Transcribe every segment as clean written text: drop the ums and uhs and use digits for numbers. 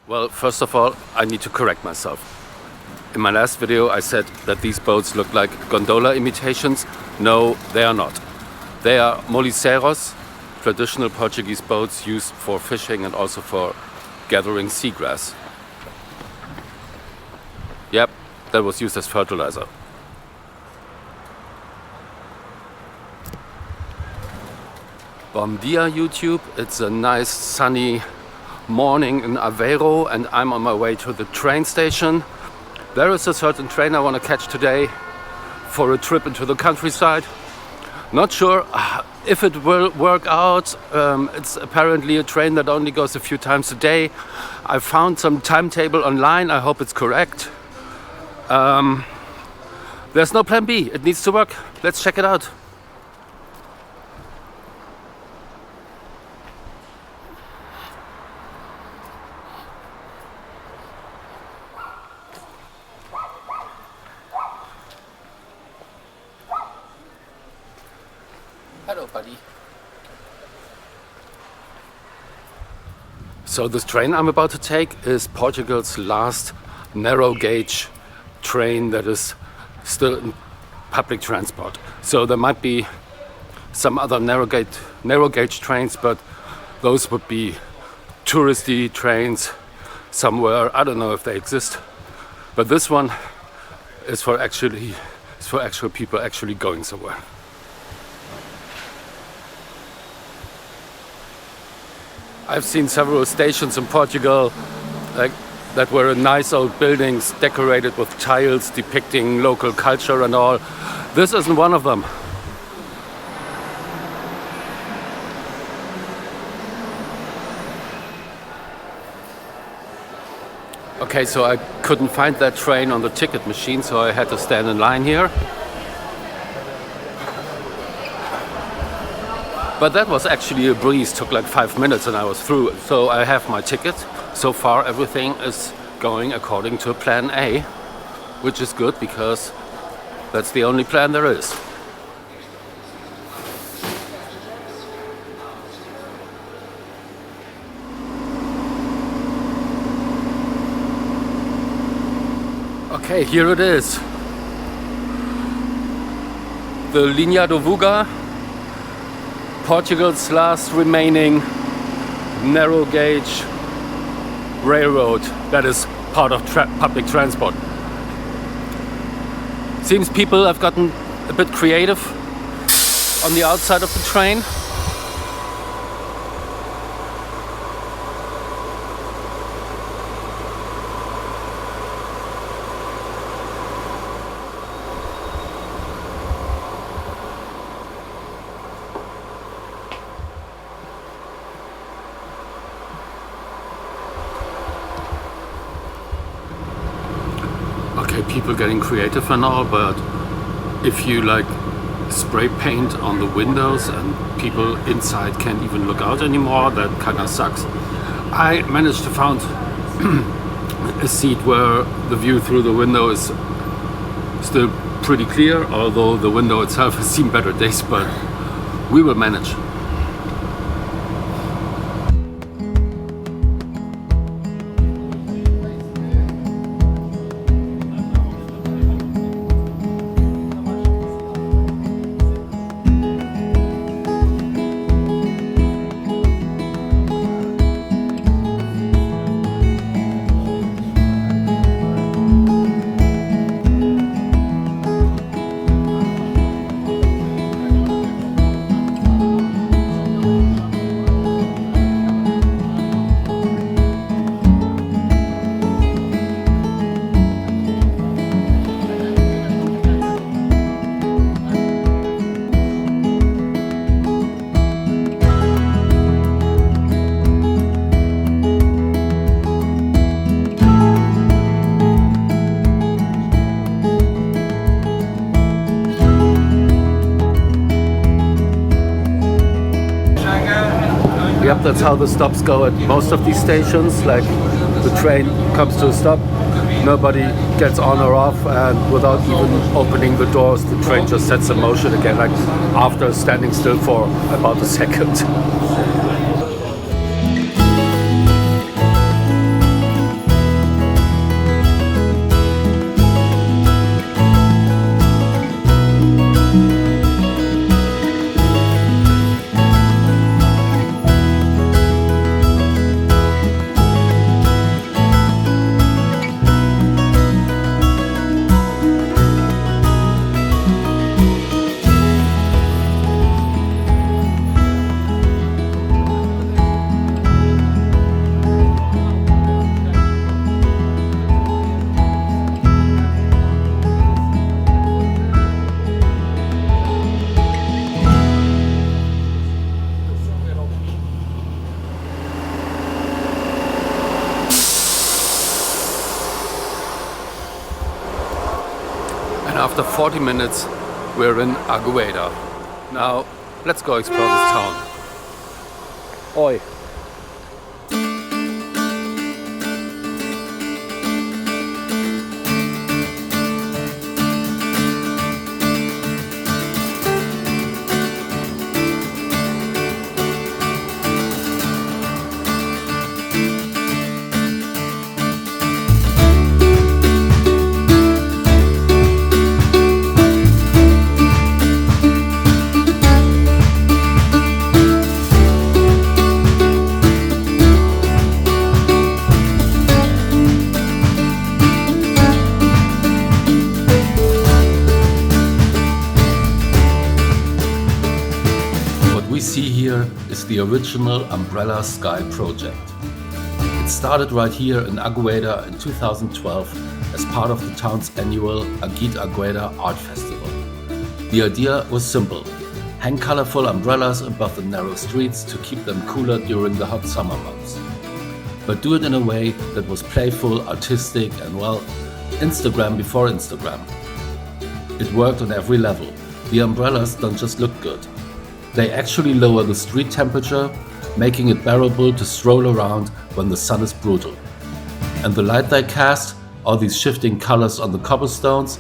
Well, first of all, I need to correct myself. In my last video, I said that these boats look like gondola imitations. No, they are not. They are moliceiros, traditional Portuguese boats used for fishing and also for gathering seagrass. Yep, that was used as fertilizer. Bom dia, YouTube. It's a nice sunny morning in Aveiro and I'm on my way to the train station. There is a certain train I want to catch today for a trip into the countryside. Not sure if it will work out. It's apparently a train that only goes a few times a day. I found some timetable online. I hope it's correct. There's no plan B. It needs to work. Let's check it out. Hello, buddy. So this train I'm about to take is Portugal's last narrow gauge train that is still in public transport. So there might be some other narrow gauge trains, but those would be touristy trains somewhere. I don't know if they exist, but this one is for actual people actually going somewhere. I've seen several stations in Portugal that were in nice old buildings decorated with tiles depicting local culture and all. This isn't one of them. Okay, so I couldn't find that train on the ticket machine, so I had to stand in line here. But that was actually a breeze, took like 5 minutes and I was through. So I have my ticket. So far everything is going according to plan A, which is good because that's the only plan there is. Okay, here it is. The Linha do Vouga, Portugal's last remaining narrow gauge railroad that is part of public transport. Seems people have gotten a bit creative on the outside of the train. Okay, people getting creative and all, but if you like spray paint on the windows and people inside can't even look out anymore, that kinda sucks. I managed to find a seat where the view through the window is still pretty clear, although the window itself has seen better days, but we will manage. Yep, that's how the stops go at most of these stations. Like the train comes to a stop, nobody gets on or off, and without even opening the doors, the train just sets in motion again, like after standing still for about a second. after 40 minutes, we're in Águeda. Now, let's go explore this town. Oi. Is the original Umbrella Sky project. It started right here in Águeda in 2012 as part of the town's annual AgitÁgueda Art Festival. The idea was simple: hang colorful umbrellas above the narrow streets to keep them cooler during the hot summer months. But do it in a way that was playful, artistic, and well, Instagram before Instagram. It worked on every level. The umbrellas don't just look good. They actually lower the street temperature, making it bearable to stroll around when the sun is brutal. And the light they cast, all these shifting colors on the cobblestones,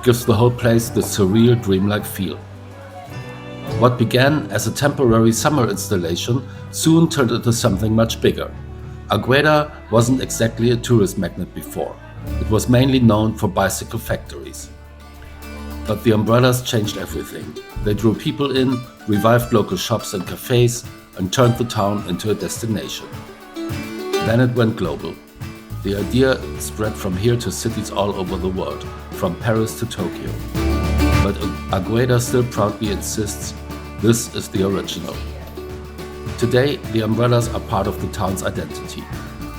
gives the whole place this surreal, dreamlike feel. What began as a temporary summer installation soon turned into something much bigger. Águeda wasn't exactly a tourist magnet before. It was mainly known for bicycle factories. But the umbrellas changed everything. They drew people in, revived local shops and cafes, and turned the town into a destination. Then it went global. The idea spread from here to cities all over the world, from Paris to Tokyo. But Águeda still proudly insists this is the original. Today, the umbrellas are part of the town's identity.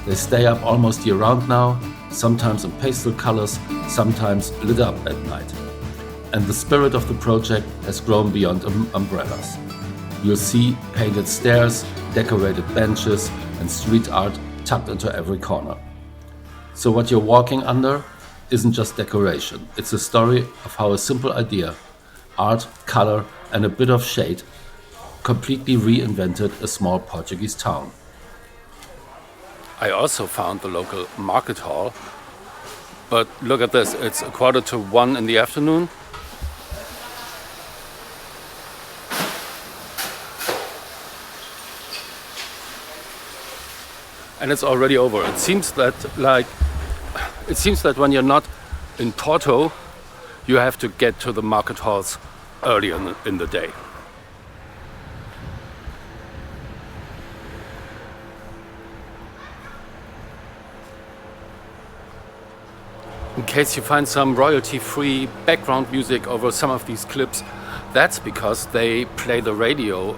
They stay up almost year-round now, sometimes in pastel colors, sometimes lit up at night. And the spirit of the project has grown beyond umbrellas. You'll see painted stairs, decorated benches, and street art tucked into every corner. So what you're walking under isn't just decoration. It's a story of how a simple idea, art, color, and a bit of shade completely reinvented a small Portuguese town. I also found the local market hall. But look at this, it's 1:45 in the afternoon. And it's already over. It seems that when you're not in Porto, you have to get to the market halls early in the day. In case you find some royalty-free background music over some of these clips, that's because they play the radio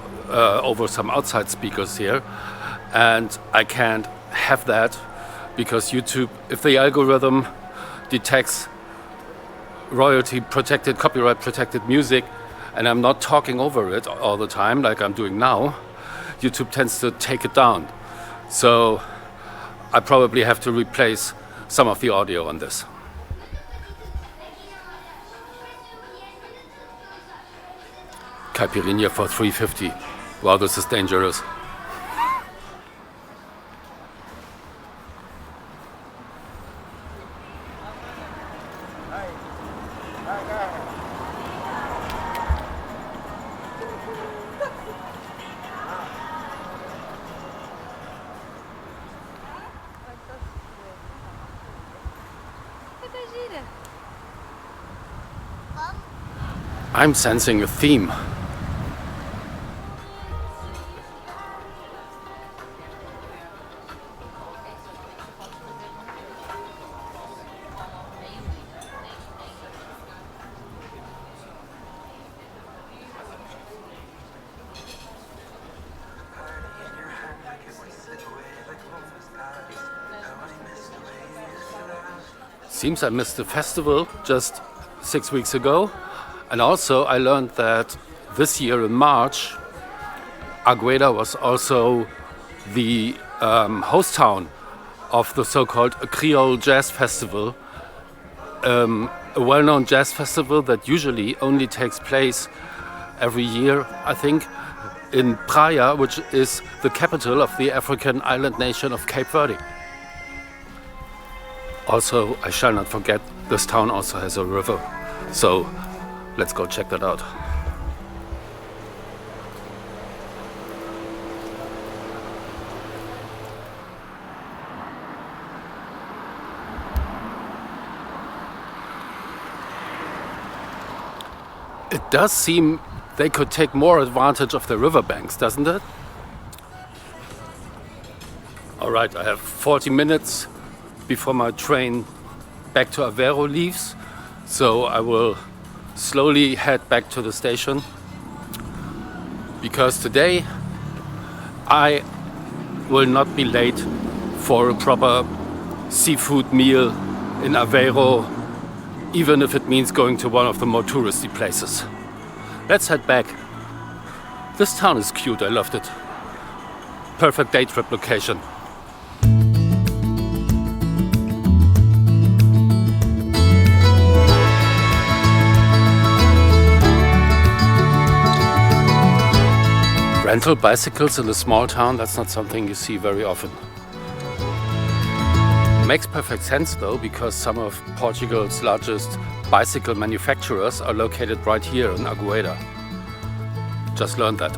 over some outside speakers here. And I can't have that because YouTube, if the algorithm detects royalty-protected, copyright-protected music, and I'm not talking over it all the time like I'm doing now, YouTube tends to take it down. So I probably have to replace some of the audio on this. Caipirinha for 3.50. Wow, this is dangerous. I'm sensing a theme. Seems I missed the festival just 6 weeks ago. And also I learned that this year in March, Águeda was also the host town of the so-called Creole Jazz Festival a well-known jazz festival that usually only takes place every year, I think, in Praia, which is the capital of the African island nation of Cape Verde. Also, I shall not forget, this town also has a river, so let's go check that out. It does seem they could take more advantage of the riverbanks, doesn't it? All right, I have 40 minutes before my train back to Aveiro leaves, so I will slowly head back to the station, because today I will not be late for a proper seafood meal in Aveiro, even if it means going to one of the more touristy places. Let's head back. This town is cute, I loved it. Perfect day trip location. Rental bicycles in a small town, that's not something you see very often. Makes perfect sense though, because some of Portugal's largest bicycle manufacturers are located right here in Águeda. Just learned that.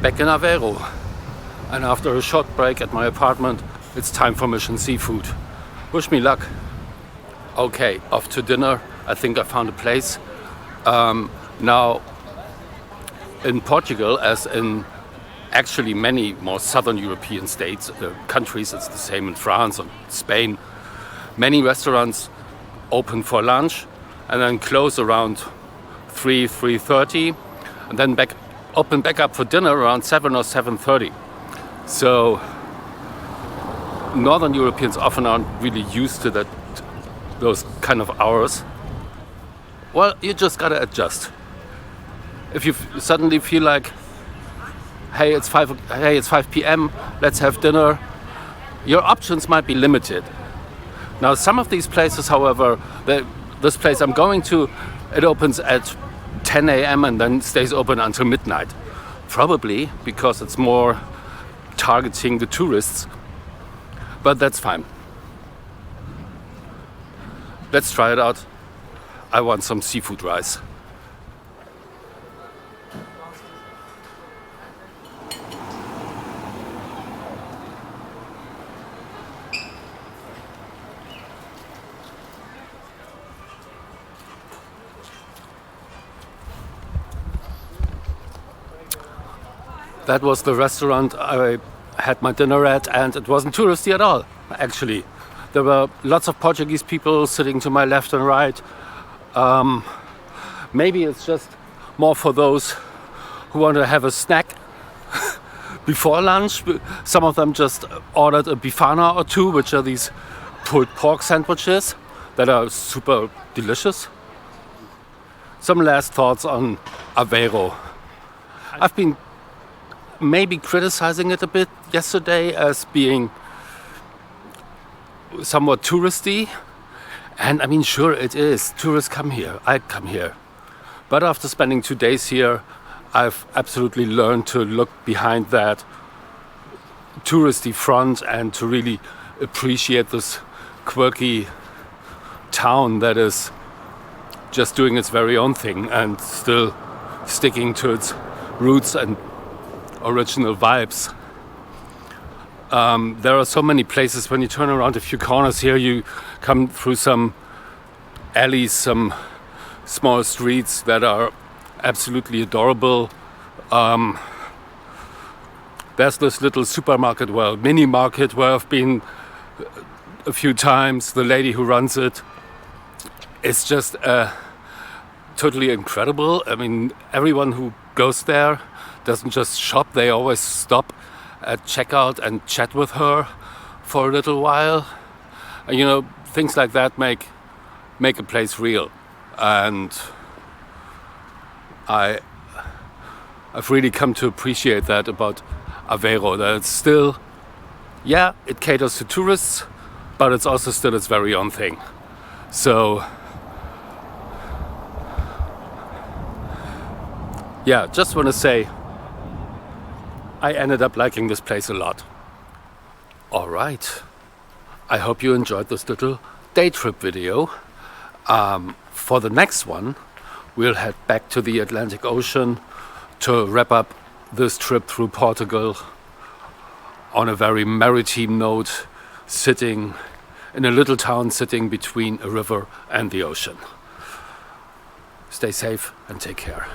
Back in Aveiro, and after a short break at my apartment, it's time for Mission Seafood. Wish me luck. Okay, off to dinner. I think I found a place. Now, in Portugal, as in actually many more southern European states, countries, it's the same in France and Spain, many restaurants open for lunch and then close around 3:30, and then open back up for dinner around 7 or 7:30. So Northern Europeans often aren't really used to those kind of hours. Well, you just gotta adjust. If you suddenly feel like, hey, it's 5 p.m., let's have dinner, your options might be limited. Now, some of these places, however, this place I'm going to, it opens at 10 a.m. and then stays open until midnight. Probably because it's more targeting the tourists, but that's fine. Let's try it out. I want some seafood rice. That was the restaurant I had my dinner at, and it wasn't touristy at all, actually. There were lots of Portuguese people sitting to my left and right. Maybe it's just more for those who want to have a snack before lunch. Some of them just ordered a bifana or two, which are these pulled pork sandwiches that are super delicious. Some last thoughts on Aveiro. I've been maybe criticizing it a bit yesterday as being somewhat touristy. And I mean, sure it is. Tourists come here. I come here. But after spending 2 days here, I've absolutely learned to look behind that touristy front and to really appreciate this quirky town that is just doing its very own thing and still sticking to its roots and original vibes. There are so many places. When you turn around a few corners here, you come through some alleys, some small streets that are absolutely adorable. There's this little supermarket, well, mini market where I've been a few times. The lady who runs it is just totally incredible. I mean, everyone who goes there doesn't just shop, they always stop at checkout and chat with her for a little while. And, you know, things like that make a place real. And I've really come to appreciate that about Aveiro, that it's still, yeah, it caters to tourists, but it's also still its very own thing. So yeah, just want to say I ended up liking this place a lot. All right, I hope you enjoyed this little day trip video. For the next one, we'll head back to the Atlantic Ocean to wrap up this trip through Portugal on a very maritime note, sitting in a little town sitting between a river and the ocean. Stay safe and take care.